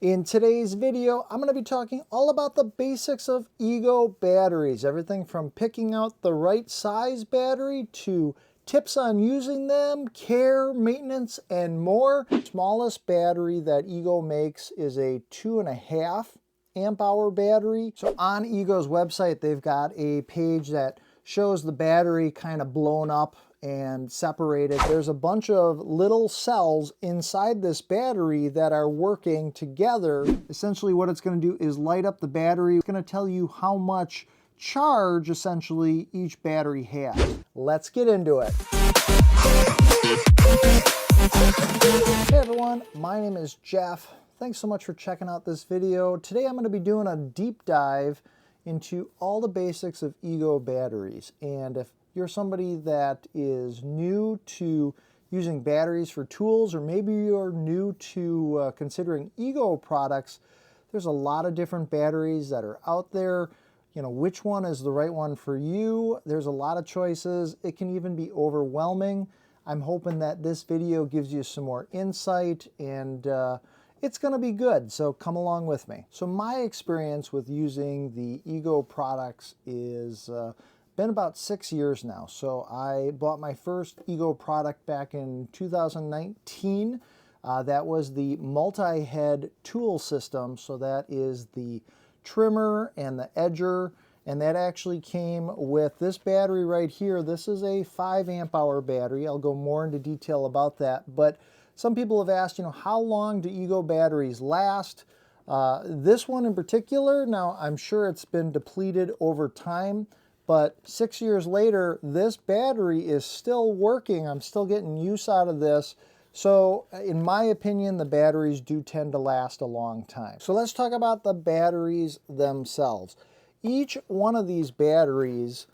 In today's video, I'm going to be talking all about the basics of Ego batteries. Everything from picking out the right size battery to tips on using them, care, maintenance, and more. The smallest battery that Ego makes is a 2.5 amp hour battery. So on Ego's website, they've got a page that shows the battery kind of blown up and separated. There's a bunch of little cells inside this battery that are working together. Essentially what it's going to do is light up the battery. It's going to tell you how much charge essentially each battery has. Let's get into it. Hey everyone, my name is Jeff. Thanks so much for checking out this video. Today I'm going to be doing a deep dive into all the basics of Ego batteries. And if you're somebody that is new to using batteries for tools, or maybe you're new to considering Ego products, there's a lot of different batteries that are out there. You know, which one is the right one for you? There's a lot of choices. It can even be overwhelming. I'm hoping that this video gives you some more insight, and it's going to be good, so come along with me. So my experience with using the Ego products is been about 6 years now. So I bought my first Ego product back in 2019. That was the multi-head tool system. So that is the trimmer and the edger, and that actually came with this battery right here. This is a 5 amp hour battery. I'll go more into detail about that, but some people have asked, you know, how long do Ego batteries last? This one in particular, now I'm sure it's been depleted over time, but 6 years later, this battery is still working. I'm still getting use out of this. So in my opinion, the batteries do tend to last a long time. So let's talk about the batteries themselves. Each one of these batteries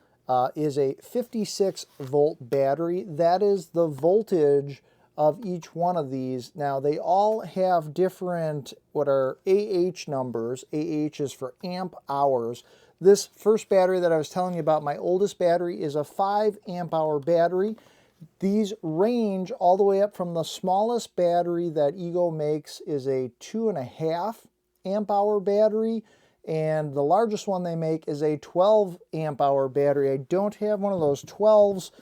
is a 56 volt battery. That is the voltage of each one of these. Now they all have different, what are AH numbers. AH is for amp hours. This first battery that I was telling you about, my oldest battery, is a 5 amp hour battery. These range all the way up from the smallest battery that Ego makes is a 2.5 amp hour battery, and the largest one they make is a 12 amp hour battery. I don't have one of those 12s.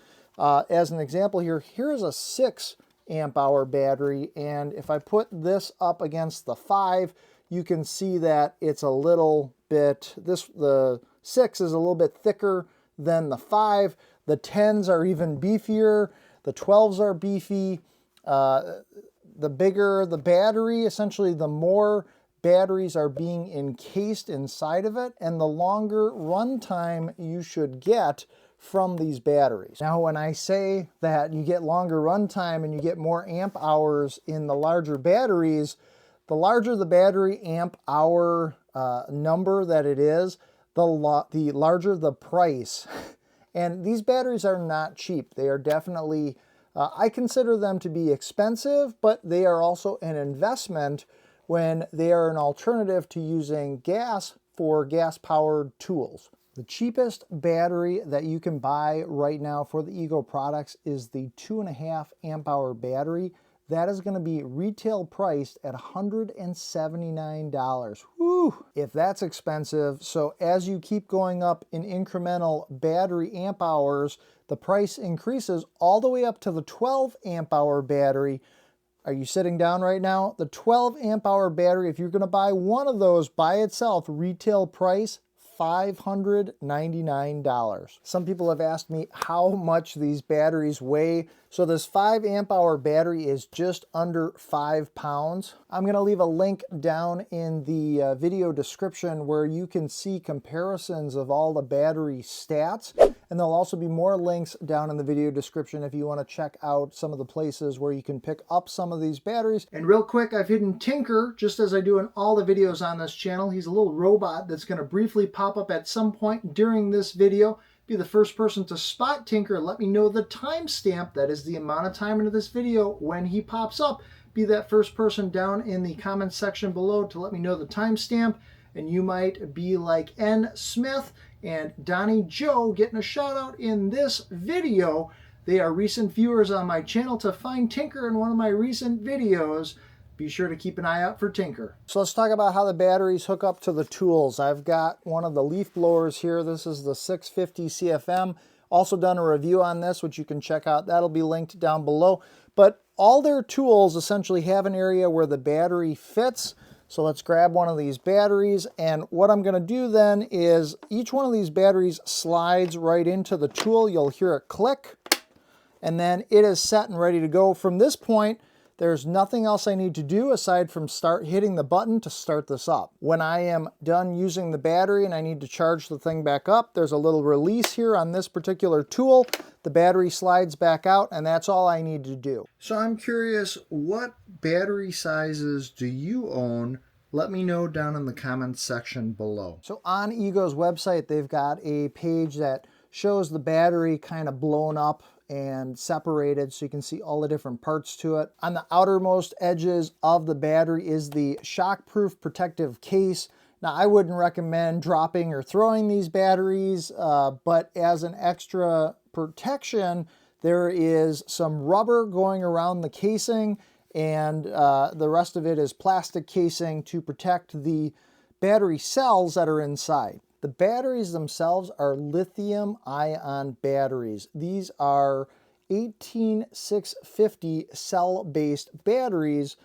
As an example here, here's a 6 amp hour battery, and if I put this up against the 5, you can see that it's a little bit, the 6 is a little bit thicker than the 5. The 10s are even beefier. The 12s are beefy. The bigger the battery, essentially the more batteries are being encased inside of it, and the longer runtime you should get from these batteries. Now, when I say that you get longer runtime and you get more amp hours in the larger batteries, the larger the battery amp hour number that it is, the larger the price. And these batteries are not cheap. They are definitely, I consider them to be expensive, but they are also an investment when they are an alternative to using gas for gas-powered tools. The cheapest battery that you can buy right now for the Ego products is the 2.5 amp hour battery. That is going to be retail priced at $179. Whew, if that's expensive. So as you keep going up in incremental battery amp hours, the price increases all the way up to the 12 amp hour battery. Are you sitting down right now? The 12 amp hour battery, if you're going to buy one of those by itself, retail price $599. Some people have asked me how much these batteries weigh. So this 5 amp hour battery is just under 5 pounds. I'm going to leave a link down in the video description where you can see comparisons of all the battery stats. And there'll also be more links down in the video description if you want to check out some of the places where you can pick up some of these batteries. And real quick, I've hidden Tinker, just as I do in all the videos on this channel. He's a little robot that's going to briefly pop up at some point during this video. Be the first person to spot Tinker. Let me know the timestamp, that is the amount of time into this video when he pops up. Be that first person down in the comments section below to let me know the timestamp. And you might be like N. Smith and Donnie Joe getting a shout out in this video. They are recent viewers on my channel. To find Tinker in one of my recent videos, be sure to keep an eye out for Tinker. So let's talk about how the batteries hook up to the tools. I've got one of the leaf blowers here. This is the 650 CFM. Also done a review on this, which you can check out. That'll be linked down below. But all their tools essentially have an area where the battery fits. So let's grab one of these batteries, and what I'm going to do then is each one of these batteries slides right into the tool. You'll hear it click, and then it is set and ready to go. From this point, there's nothing else I need to do aside from start hitting the button to start this up. When I am done using the battery and I need to charge the thing back up, there's a little release here on this particular tool. The battery slides back out, and that's all I need to do. So I'm curious, what battery sizes do you own? Let me know down in the comments section below. So on Ego's website, they've got a page that shows the battery kind of blown up and separated, so you can see all the different parts to it. On the outermost edges of the battery is the shockproof protective case. Now, I wouldn't recommend dropping or throwing these batteries, but as an extra protection, there is some rubber going around the casing, and the rest of it is plastic casing to protect the battery cells that are inside. The batteries themselves are lithium-ion batteries. These are 18650 cell-based batteries,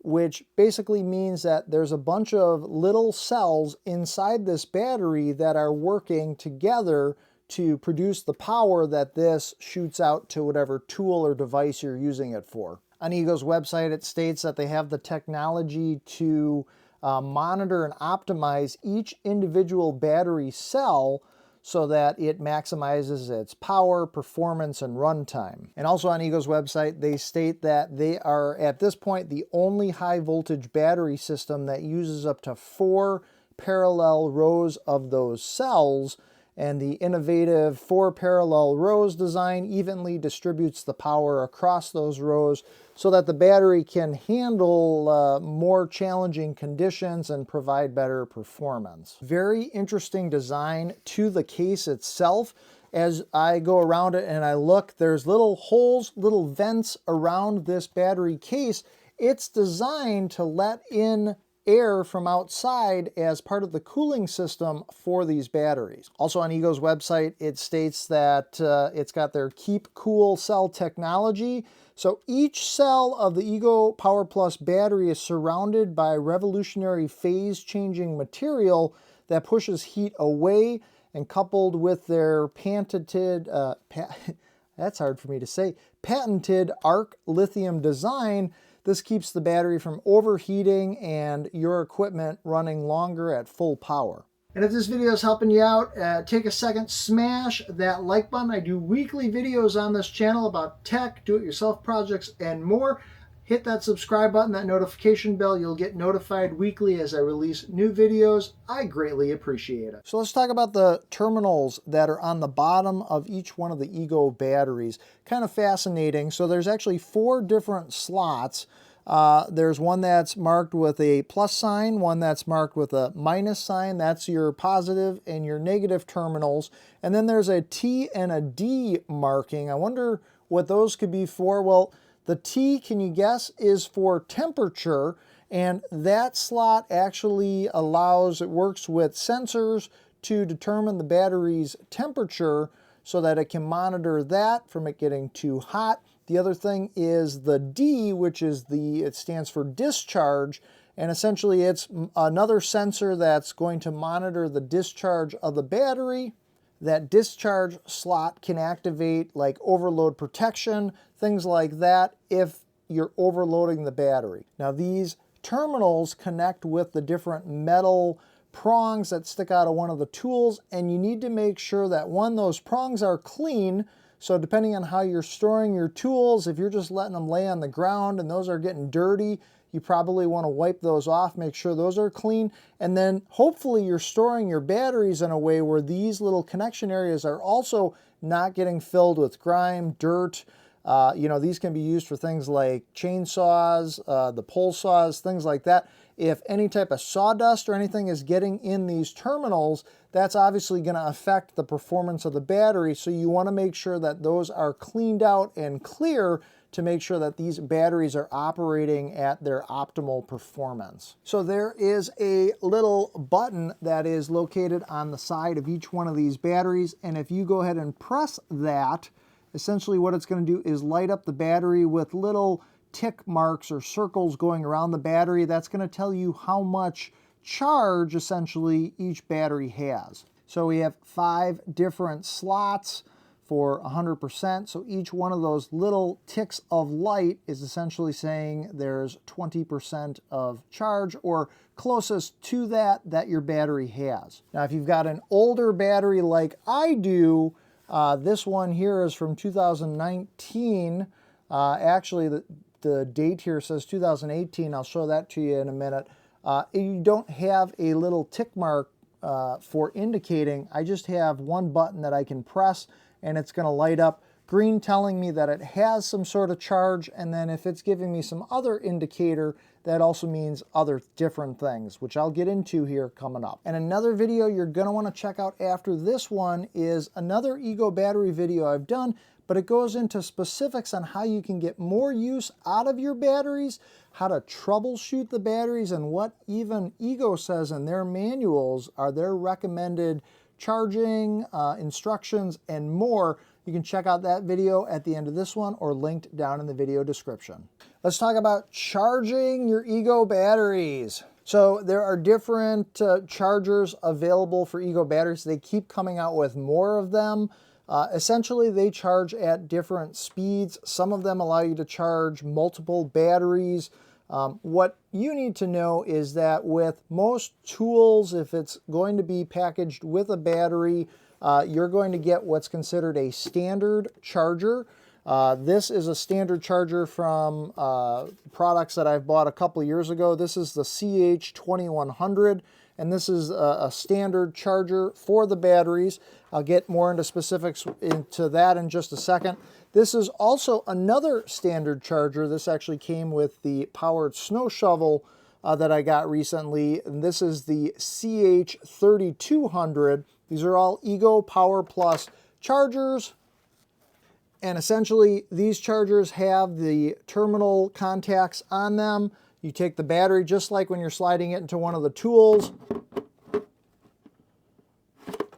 which basically means that there's a bunch of little cells inside this battery that are working together to produce the power that this shoots out to whatever tool or device you're using it for. On Ego's website, it states that they have the technology to monitor and optimize each individual battery cell so that it maximizes its power, performance, and runtime. And also on Ego's website, they state that they are, at this point, the only high voltage battery system that uses up to 4 parallel rows of those cells, and the innovative 4 parallel rows design evenly distributes the power across those rows so that the battery can handle more challenging conditions and provide better performance. Very interesting design to the case itself. As I go around it and I look, there's little holes, little vents around this battery case. It's designed to let in air from outside as part of the cooling system for these batteries. Also on Ego's website, it states that it's got their Keep Cool cell technology. So each cell of the Ego Power Plus battery is surrounded by revolutionary phase-changing material that pushes heat away, and coupled with their patented, that's hard for me to say, patented arc lithium design, this keeps the battery from overheating and your equipment running longer at full power. And if this video is helping you out, take a second, smash that like button. I do weekly videos on this channel about tech, do-it-yourself projects, and more. Hit that subscribe button, that notification bell. You'll get notified weekly as I release new videos. I greatly appreciate it. So let's talk about the terminals that are on the bottom of each one of the Ego batteries. Kind of fascinating. So there's actually 4 different slots. There's one that's marked with a plus sign, one that's marked with a minus sign. That's your positive and your negative terminals. And then there's a T and a D marking. I wonder what those could be for. Well, the T, can you guess, is for temperature, and that slot actually it works with sensors to determine the battery's temperature so that it can monitor that from it getting too hot. The other thing is the D, which is it stands for discharge, and essentially it's another sensor that's going to monitor the discharge of the battery. That discharge slot can activate like overload protection, things like that, if you're overloading the battery. Now these terminals connect with the different metal prongs that stick out of one of the tools, and you need to make sure that those prongs are clean. So depending on how you're storing your tools, if you're just letting them lay on the ground and those are getting dirty, you probably want to wipe those off, make sure those are clean, and then hopefully you're storing your batteries in a way where these little connection areas are also not getting filled with grime, dirt. These can be used for things like chainsaws, the pole saws, things like that. If any type of sawdust or anything is getting in these terminals, that's obviously going to affect the performance of the battery. So you want to make sure that those are cleaned out and clear to make sure that these batteries are operating at their optimal performance. So there is a little button that is located on the side of each one of these batteries, and if you go ahead and press that, essentially what it's going to do is light up the battery with little tick marks or circles going around the battery. That's going to tell you how much charge essentially each battery has. So we have 5 different slots for 100%. So each one of those little ticks of light is essentially saying there's 20% of charge, or closest to that your battery has. Now, if you've got an older battery like I do, this one here is from 2019. Actually, the date here says 2018. I'll show that to you in a minute. You don't have a little tick mark for indicating. I just have one button that I can press, and it's going to light up green, telling me that it has some sort of charge, and then if it's giving me some other indicator, that also means other different things, which I'll get into here coming up. And another video you're going to want to check out after this one is another Ego battery video I've done, but it goes into specifics on how you can get more use out of your batteries, how to troubleshoot the batteries, and what even Ego says in their manuals are their recommended charging instructions and more. You can check out that video at the end of this one or linked down in the video description. Let's talk about charging your Ego batteries. So there are different chargers available for Ego batteries. They keep coming out with more of them. Essentially, they charge at different speeds. Some of them allow you to charge multiple batteries. What you need to know is that with most tools, if it's going to be packaged with a battery, you're going to get what's considered a standard charger. This is a standard charger from products that I've bought a couple years ago. This is the CH2100, and this is a standard charger for the batteries. I'll get more into specifics into that in just a second. This is also another standard charger. This actually came with the powered snow shovel that I got recently, and this is the CH3200. These are all Ego Power Plus chargers, and essentially these chargers have the terminal contacts on them. You take the battery just like when you're sliding it into one of the tools.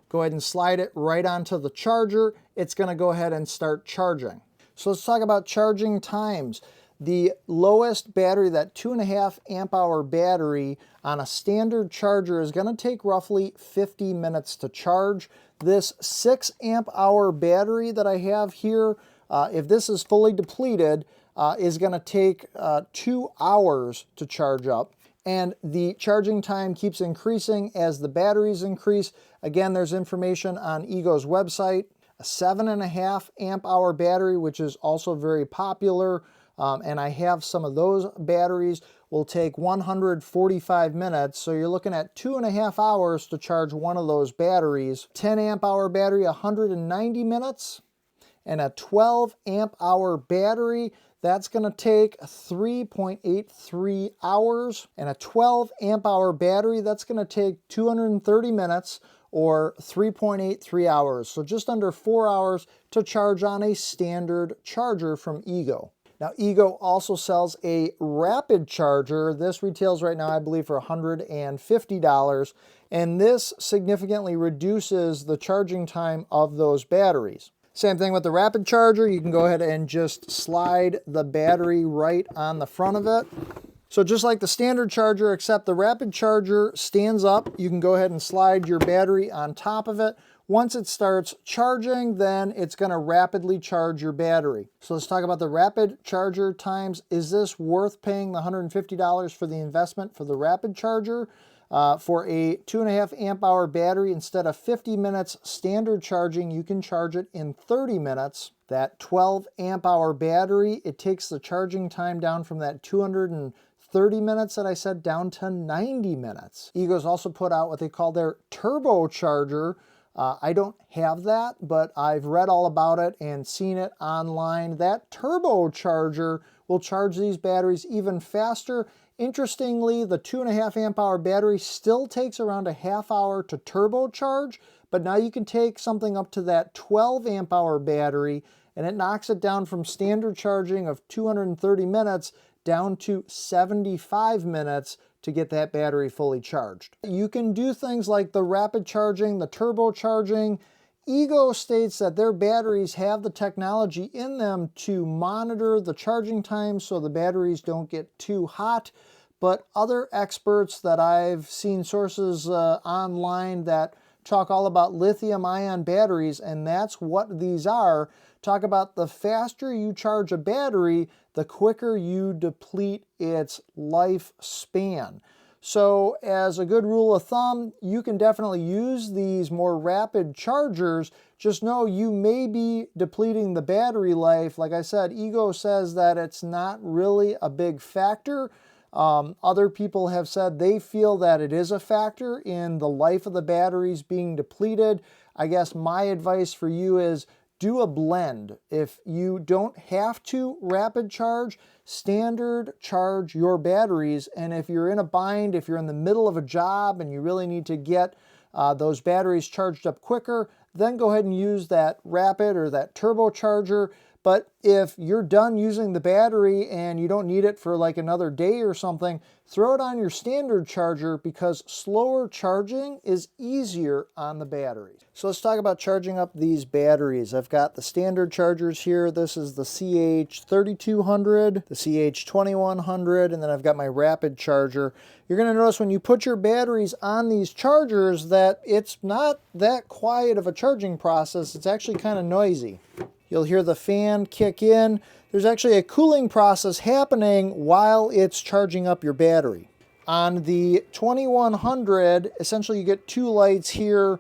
Go ahead and slide it right onto the charger. It's going to go ahead and start charging. So let's talk about charging times. The lowest battery, that 2.5 amp hour battery on a standard charger, is going to take roughly 50 minutes to charge. This 6 amp hour battery that I have here, if this is fully depleted, is going to take 2 hours to charge up. And the charging time keeps increasing as the batteries increase. Again, there's information on Ego's website. A 7.5 amp hour battery, which is also very popular, and I have some of those batteries, will take 145 minutes. So you're looking at 2.5 hours to charge one of those batteries. 10 amp hour battery, 190 minutes. And a 12 amp hour battery, that's going to take 3.83 hours. And a 12 amp hour battery, that's going to take 230 minutes or 3.83 hours. So just under 4 hours to charge on a standard charger from Ego. Now, Ego also sells a rapid charger. This retails right now, I believe, for $150. And this significantly reduces the charging time of those batteries. Same thing with the rapid charger. You can go ahead and just slide the battery right on the front of it. So just like the standard charger, except the rapid charger stands up, you can go ahead and slide your battery on top of it. Once it starts charging, then it's going to rapidly charge your battery. So let's talk about the rapid charger times. Is this worth paying the $150 for the investment for the rapid charger? For a 2.5 amp hour battery, instead of 50 minutes standard charging, you can charge it in 30 minutes. That 12 amp hour battery, it takes the charging time down from that 230 minutes that I said down to 90 minutes. Ego's also put out what they call their turbo charger. I don't have that, but I've read all about it and seen it online. That turbo charger will charge these batteries even faster. Interestingly, the 2.5 amp hour battery still takes around a half hour to turbocharge, but now you can take something up to that 12 amp hour battery, and it knocks it down from standard charging of 230 minutes down to 75 minutes to get that battery fully charged. You can do things like the rapid charging, the turbo charging. Ego states that their batteries have the technology in them to monitor the charging time so the batteries don't get too hot. But other experts that I've seen sources online that talk all about lithium-ion batteries, and that's what these are, talk about the faster you charge a battery, the quicker you deplete its lifespan. So as a good rule of thumb, you can definitely use these more rapid chargers. Just know you may be depleting the battery life. Like I said, Ego says that it's not really a big factor. Other people have said they feel that it is a factor in the life of the batteries being depleted. I guess my advice for you is do a blend. If you don't have to rapid charge, standard charge your batteries. And if you're in a bind, if you're in the middle of a job and you really need to get those batteries charged up quicker, then go ahead and use that rapid or that turbocharger. But if you're done using the battery and you don't need it for like another day or something, throw it on your standard charger because slower charging is easier on the batteries. So let's talk about charging up these batteries. I've got the standard chargers here. This is the CH3200, the CH2100, and then I've got my rapid charger. You're going to notice when you put your batteries on these chargers that it's not that quiet of a charging process. It's actually kind of noisy. You'll hear the fan kick in. There's actually a cooling process happening while it's charging up your battery. On the 2100, essentially you get two lights here.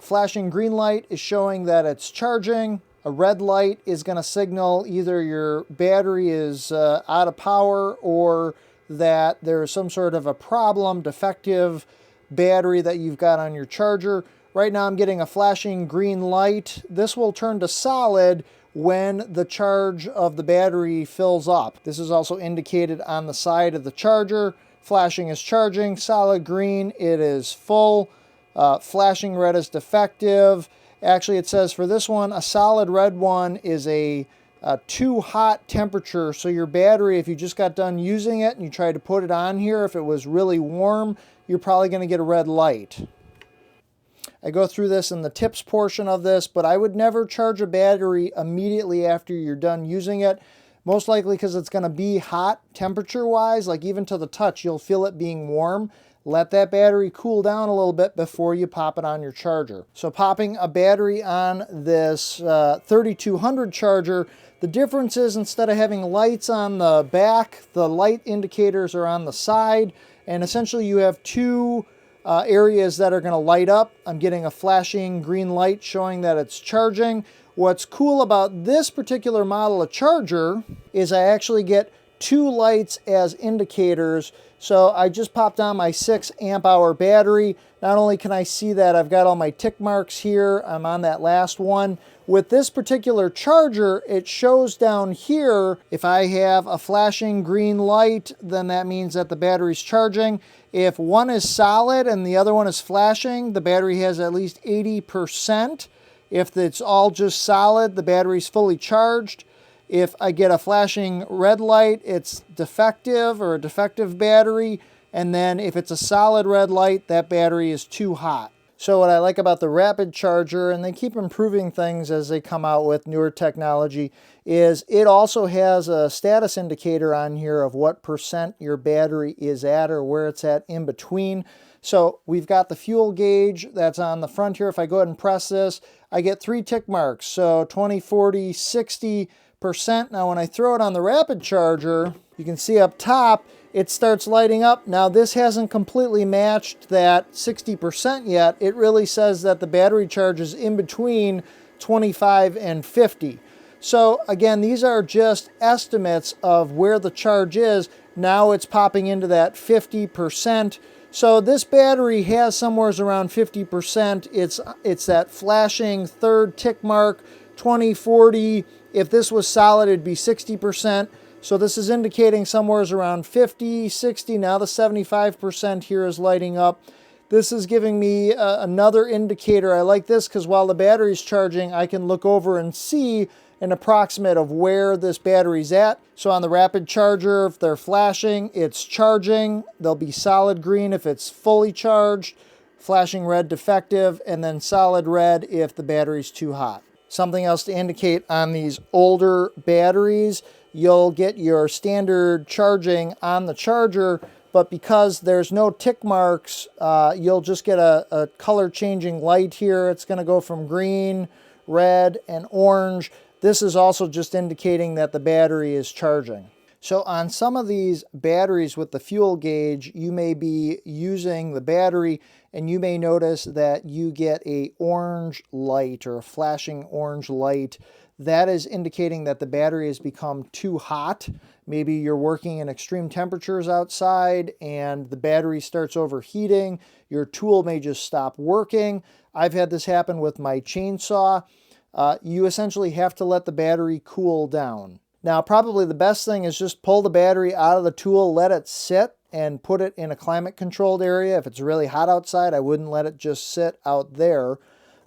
Flashing green light is showing that it's charging. A red light is going to signal either your battery is out of power or that there's some sort of a problem, defective battery that you've got on your charger. Right now I'm getting a flashing green light. This will turn to solid when the charge of the battery fills up. This is also indicated on the side of the charger. Flashing is charging, solid green, it is full. Flashing red is defective. Actually, it says for this one, a solid red one is a too hot temperature. So your battery, if you just got done using it and you tried to put it on here, if it was really warm, you're probably going to get a red light. I go through this in the tips portion of this, but I would never charge a battery immediately after you're done using it. Most likely because it's going to be hot temperature-wise, like even to the touch, you'll feel it being warm. Let that battery cool down a little bit before you pop it on your charger. So popping a battery on this 3200 charger, the difference is instead of having lights on the back, the light indicators are on the side, and essentially you have two areas that are going to light up. I'm getting a flashing green light showing that it's charging. What's cool about this particular model of charger is I actually get two lights as indicators. So I just popped on my 6 amp hour battery. Not only can I see that I've got all my tick marks here, I'm on that last one. With this particular charger, it shows down here, if I have a flashing green light, then that means that the battery's charging. If one is solid and the other one is flashing, the battery has at least 80%. If it's all just solid, the battery's fully charged. If I get a flashing red light, it's defective or a defective battery. And then if it's a solid red light, that battery is too hot. So what I like about the rapid charger, and they keep improving things as they come out with newer technology, is it also has a status indicator on here of what percent your battery is at or where it's at in between. So we've got the fuel gauge that's on the front here. If I go ahead and press this, I get 3 tick marks. So 20, 40, 60%. Now when I throw it on the rapid charger, you can see up top, it starts lighting up. Now this hasn't completely matched that 60% yet. It really says that the battery charge is in between 25 and 50. So again, these are just estimates of where the charge is. Now it's popping into that 50%. So this battery has somewhere around 50%. It's that flashing third tick mark, 20, 40. If this was solid, it'd be 60%. So this is indicating somewhere around 50, 60. Now the 75% here is lighting up. This is giving me another indicator. I like this because while the battery's charging, I can look over and see. an approximate of where this battery's at. So on the rapid charger, if they're flashing, it's charging. They'll be solid green if it's fully charged, flashing red defective, and then solid red if the battery's too hot. Something else to indicate on these older batteries, you'll get your standard charging on the charger, but because there's no tick marks, you'll just get a color changing light here. It's going to go from green, red, and orange. This is also just indicating that the battery is charging. So on some of these batteries with the fuel gauge, you may be using the battery and you may notice that you get a orange light or a flashing orange light. That is indicating that the battery has become too hot. Maybe you're working in extreme temperatures outside and the battery starts overheating. Your tool may just stop working. I've had this happen with my chainsaw. You essentially have to let the battery cool down. Now, probably the best thing is just pull the battery out of the tool, let it sit, and put it in a climate-controlled area. If it's really hot outside, I wouldn't let it just sit out there.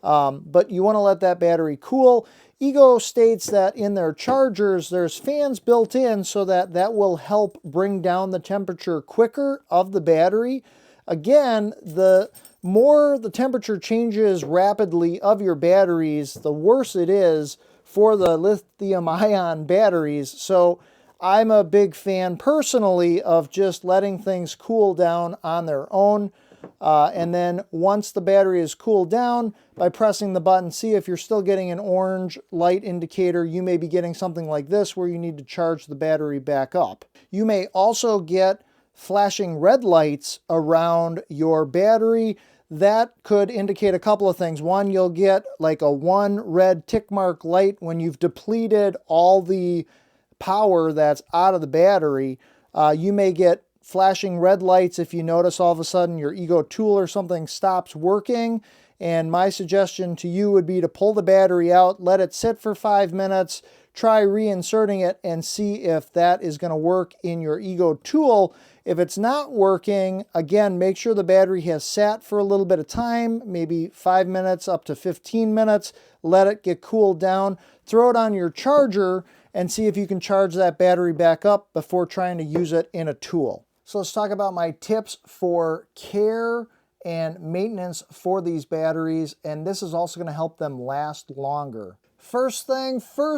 But you want to let that battery cool. Ego states that in their chargers, there's fans built in so that that will help bring down the temperature quicker of the battery. Again, the more the temperature changes rapidly of your batteries, the worse it is for the lithium-ion batteries. So I'm a big fan personally of just letting things cool down on their own. And then once the battery is cooled down, by pressing the button, see if you're still getting an orange light indicator. You may be getting something like this where you need to charge the battery back up. You may also get flashing red lights around your battery. That could indicate a couple of things. One, you'll get like a one red tick mark light when you've depleted all the power that's out of the battery. You may get flashing red lights if you notice all of a sudden your Ego tool or something stops working. And my suggestion to you would be to pull the battery out, let it sit for 5 minutes, try reinserting it and see if that is going to work in your Ego tool. If it's not working, again, make sure the battery has sat for a little bit of time, maybe 5 minutes up to 15 minutes. Let it get cooled down. Throw it on your charger and see if you can charge that battery back up before trying to use it in a tool. So let's talk about my tips for care and maintenance for these batteries, and this is also going to help them last longer. First thing, I'm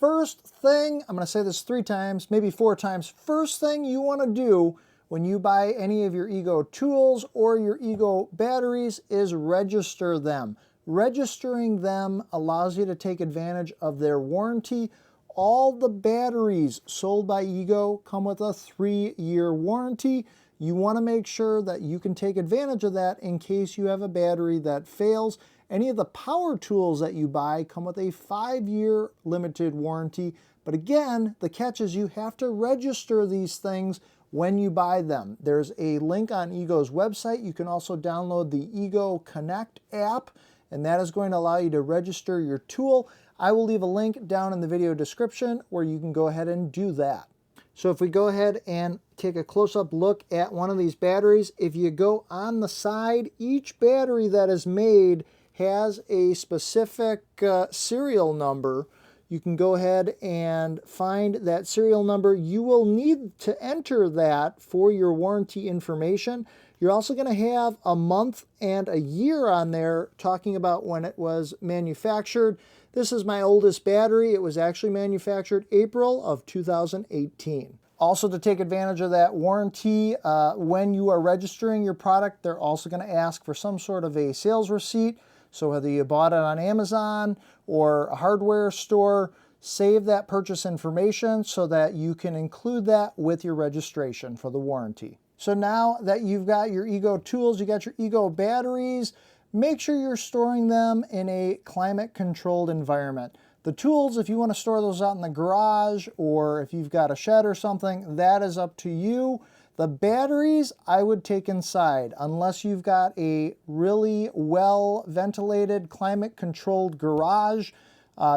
going to say this 3 times, maybe 4 times. First thing you want to do when you buy any of your Ego tools or your Ego batteries is register them. Registering them allows you to take advantage of their warranty. All the batteries sold by Ego come with a 3-year warranty. You want to make sure that you can take advantage of that in case you have a battery that fails. Any of the power tools that you buy come with a 5-year limited warranty. But again, the catch is you have to register these things when you buy them. There's a link on Ego's website. You can also download the Ego Connect app, and that is going to allow you to register your tool. I will leave a link down in the video description where you can go ahead and do that. So if we go ahead and take a close-up look at one of these batteries, if you go on the side, each battery that is made has a specific serial number. You can go ahead and find that serial number. You will need to enter that for your warranty information. You're also going to have a month and a year on there talking about when it was manufactured. This is my oldest battery. It was actually manufactured April of 2018. Also, to take advantage of that warranty, when you are registering your product, they're also going to ask for some sort of a sales receipt. So whether you bought it on Amazon or a hardware store, save that purchase information so that you can include that with your registration for the warranty. So now that you've got your Ego tools, you got your Ego batteries, make sure you're storing them in a climate-controlled environment. The tools, if you want to store those out in the garage or if you've got a shed or something, that is up to you. The batteries I would take inside unless you've got a really well-ventilated, climate-controlled garage.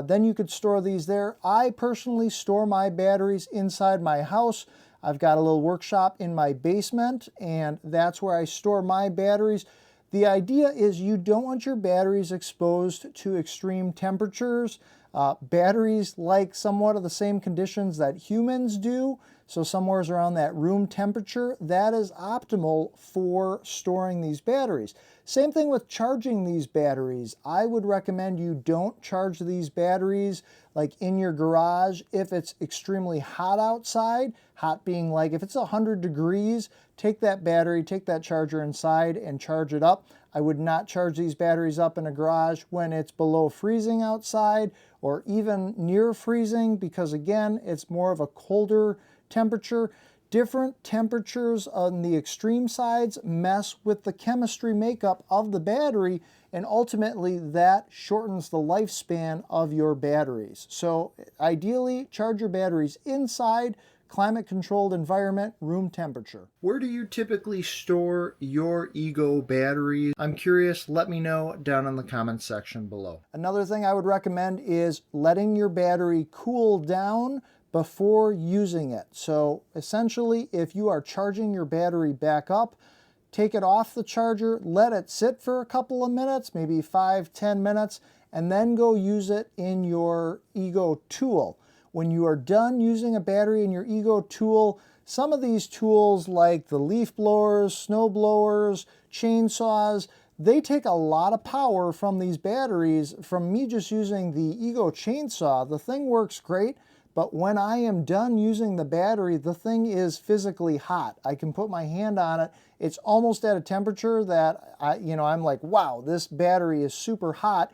Then you could store these there. I personally store my batteries inside my house. I've got a little workshop in my basement, and that's where I store my batteries. The idea is you don't want your batteries exposed to extreme temperatures. Batteries like somewhat of the same conditions that humans do, so somewhere around that room temperature, that is optimal for storing these batteries. Same thing with charging these batteries. I would recommend you don't charge these batteries like in your garage if it's extremely hot outside. Hot being like if it's 100 degrees, take that battery, take that charger inside and charge it up. I would not charge these batteries up in a garage when it's below freezing outside or even near freezing, because again, it's more of a colder temperature. Different temperatures on the extreme sides mess with the chemistry makeup of the battery, and ultimately that shortens the lifespan of your batteries. So ideally, charge your batteries inside, climate-controlled environment, room temperature. Where do you typically store your Ego batteries? I'm curious, let me know down in the comments section below. Another thing I would recommend is letting your battery cool down before using it. So essentially, if you are charging your battery back up, take it off the charger, let it sit for a couple of minutes, maybe 5-10 minutes, and then go use it in your Ego tool. When you are done using a battery in your Ego tool, some of these tools like the leaf blowers, snow blowers, chainsaws, they take a lot of power from these batteries. From me just using the Ego chainsaw, the thing works great, but when I am done using the battery, the thing is physically hot. I can put my hand on it. It's almost at a temperature that I'm like, wow, this battery is super hot.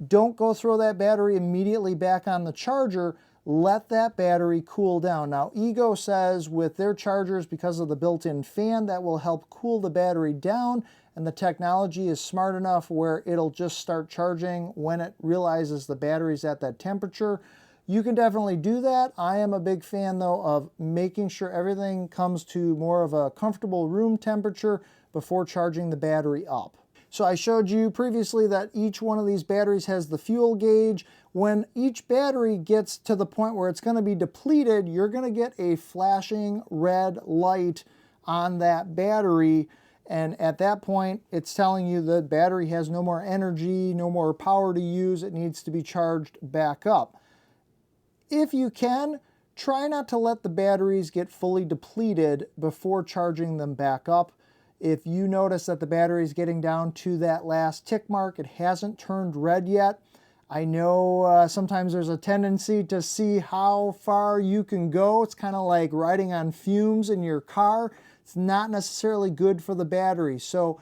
Don't go throw that battery immediately back on the charger. Let that battery cool down. Now, Ego says with their chargers, because of the built-in fan, that will help cool the battery down, and the technology is smart enough where it'll just start charging when it realizes the battery's at that temperature. You can definitely do that. I am a big fan, though, of making sure everything comes to more of a comfortable room temperature before charging the battery up. So I showed you previously that each one of these batteries has the fuel gauge. When each battery gets to the point where it's going to be depleted, you're going to get a flashing red light on that battery. And at that point, it's telling you the battery has no more energy, no more power to use. It needs to be charged back up. If you can, try not to let the batteries get fully depleted before charging them back up. If you notice that the battery is getting down to that last tick mark, it hasn't turned red yet. I know sometimes there's a tendency to see how far you can go. It's kind of like riding on fumes in your car. It's not necessarily good for the battery. So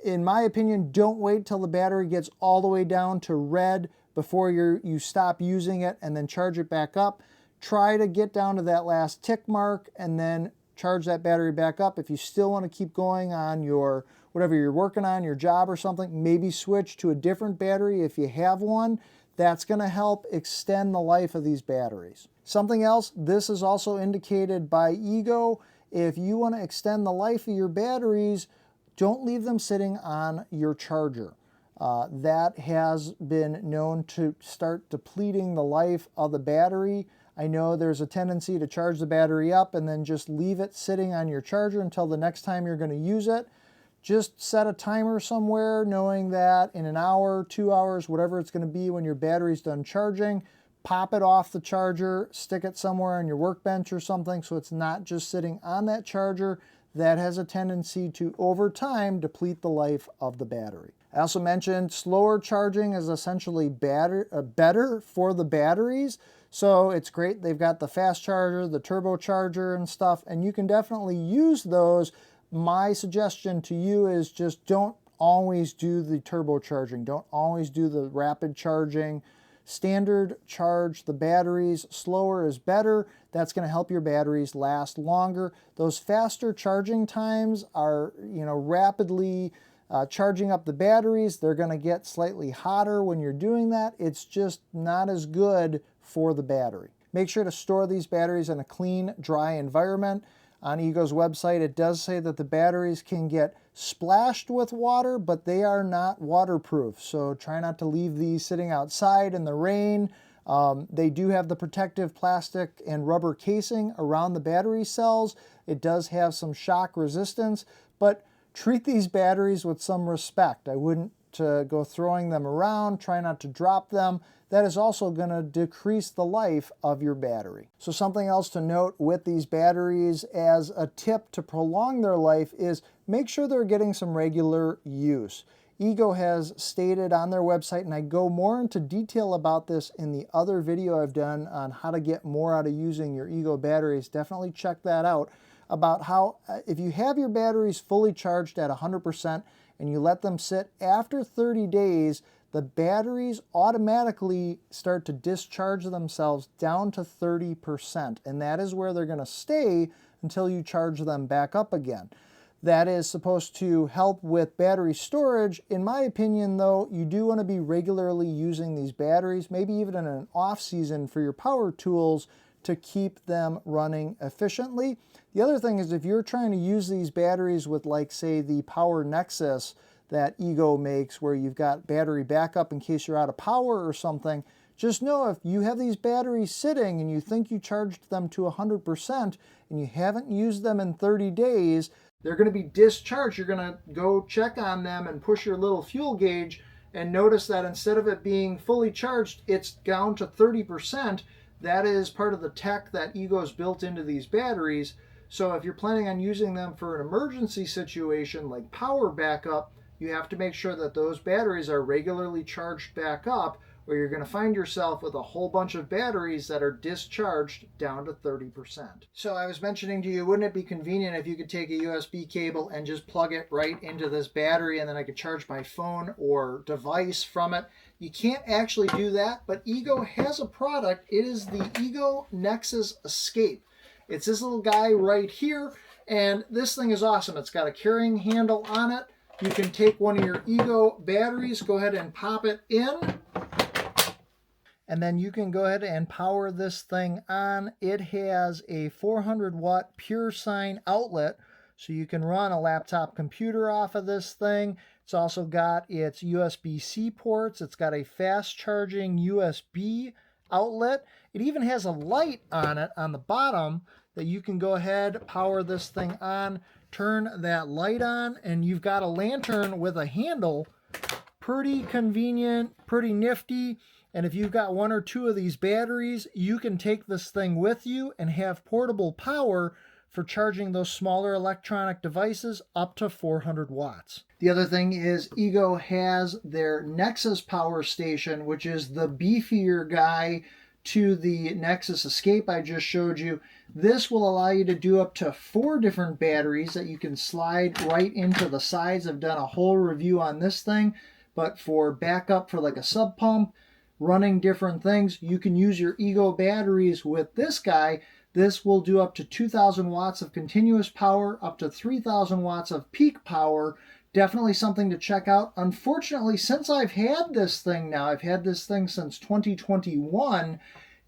in my opinion, don't wait till the battery gets all the way down to red before you stop using it and then charge it back up. Try to get down to that last tick mark and then charge that battery back up. If you still want to keep going on your whatever you're working on, your job or something, maybe switch to a different battery if you have one. That's going to help extend the life of these batteries. Something else, this is also indicated by Ego. If you want to extend the life of your batteries, don't leave them sitting on your charger. That has been known to start depleting the life of the battery. I know there's a tendency to charge the battery up and then just leave it sitting on your charger until the next time you're going to use it. Just set a timer somewhere, knowing that in an hour, 2 hours, whatever it's going to be when your battery's done charging, pop it off the charger, stick it somewhere on your workbench or something so it's not just sitting on that charger. That has a tendency to, over time, deplete the life of the battery. I also mentioned slower charging is essentially better for the batteries. So it's great. They've got the fast charger, the turbocharger and stuff, and you can definitely use those. My suggestion to you is just don't always do the turbocharging. Don't always do the rapid charging. Standard charge the batteries. Slower is better. That's going to help your batteries last longer. Those faster charging times are, rapidly charging up the batteries. They're going to get slightly hotter when you're doing that. It's just not as good for the battery. Make sure to store these batteries in a clean, dry environment. On Ego's website, it does say that the batteries can get splashed with water, but they are not waterproof. So try not to leave these sitting outside in the rain. They do have the protective plastic and rubber casing around the battery cells. It does have some shock resistance, but treat these batteries with some respect. I wouldn't to go throwing them around, try not to drop them. That is also going to decrease the life of your battery. So something else to note with these batteries as a tip to prolong their life is make sure they're getting some regular use. Ego has stated on their website, and I go more into detail about this in the other video I've done on how to get more out of using your Ego batteries. Definitely check that out, about how if you have your batteries fully charged at 100% and you let them sit, after 30 days, the batteries automatically start to discharge themselves down to 30%, and that is where they're going to stay until you charge them back up again. That is supposed to help with battery storage. In my opinion, though, you do want to be regularly using these batteries, maybe even in an off season for your power tools, to keep them running efficiently. The other thing is, if you're trying to use these batteries with, like, say, the Power Nexus that Ego makes, where you've got battery backup in case you're out of power or something, just know if you have these batteries sitting and you think you charged them to 100% and you haven't used them in 30 days, they're going to be discharged. You're going to go check on them and push your little fuel gauge and notice that instead of it being fully charged, it's down to 30%. That is part of the tech that Ego's built into these batteries. So if you're planning on using them for an emergency situation like power backup, you have to make sure that those batteries are regularly charged back up, or you're going to find yourself with a whole bunch of batteries that are discharged down to 30%. So I was mentioning to you, wouldn't it be convenient if you could take a USB cable and just plug it right into this battery, and then I could charge my phone or device from it? You can't actually do that, but Ego has a product. It is the Ego Nexus Escape. It's this little guy right here, and this thing is awesome. It's got a carrying handle on it. You can take one of your Ego batteries, go ahead and pop it in, and then you can go ahead and power this thing on. It has a 400 watt pure sine outlet, so you can run a laptop computer off of this thing. It's also got its USB-C ports. It's got a fast charging USB outlet. It even has a light on it on the bottom that you can go ahead, power this thing on, turn that light on, and you've got a lantern with a handle. Pretty convenient, pretty nifty. And if you've got one or two of these batteries, you can take this thing with you and have portable power for charging those smaller electronic devices up to 400 watts. The other thing is Ego has their Nexus power station, which is the beefier guy to the Nexus Escape I just showed you. This will allow you to do up to 4 different batteries that you can slide right into the sides. I've done a whole review on this thing, but for backup for like a sub pump, running different things, you can use your Ego batteries with this guy. This will do up to 2,000 watts of continuous power, up to 3,000 watts of peak power. Definitely something to check out. Unfortunately, since I've had this thing now, I've had this thing since 2021,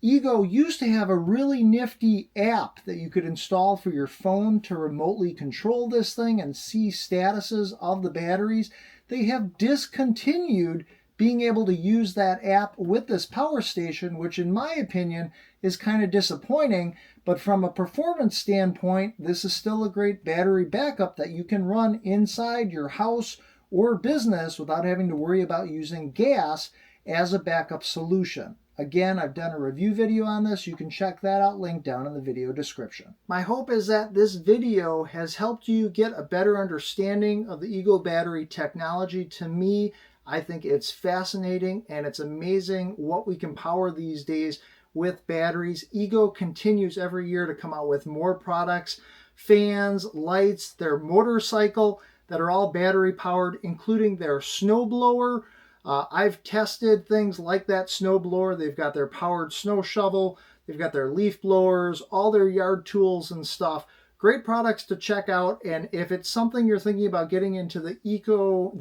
Ego used to have a really nifty app that you could install for your phone to remotely control this thing and see statuses of the batteries. They have discontinued being able to use that app with this power station, which in my opinion is kind of disappointing. But from a performance standpoint, this is still a great battery backup that you can run inside your house or business without having to worry about using gas as a backup solution. Again, I've done a review video on this. You can check that out, linked down in the video description. My hope is that this video has helped you get a better understanding of the Ego battery technology. To me, I think it's fascinating and it's amazing what we can power these days with batteries. Ego continues every year to come out with more products, fans, lights, their motorcycle that are all battery powered, including their snowblower. I've tested things like that snowblower. They've got their powered snow shovel, they've got their leaf blowers, all their yard tools and stuff. Great products to check out, and if it's something you're thinking about getting into the Ego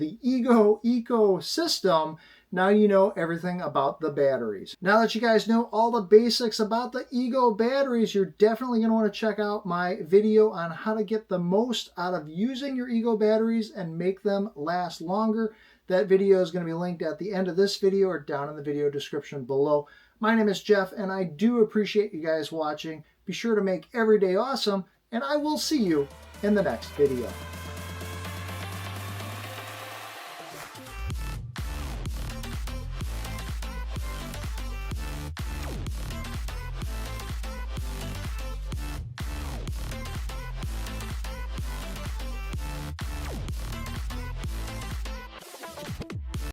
ecosystem, now you know everything about the batteries. Now that you guys know all the basics about the Ego batteries, you're definitely going to want to check out my video on how to get the most out of using your Ego batteries and make them last longer. That video is going to be linked at the end of this video or down in the video description below. My name is Jeff, and I do appreciate you guys watching. Be sure to make every day awesome, and I will see you in the next video.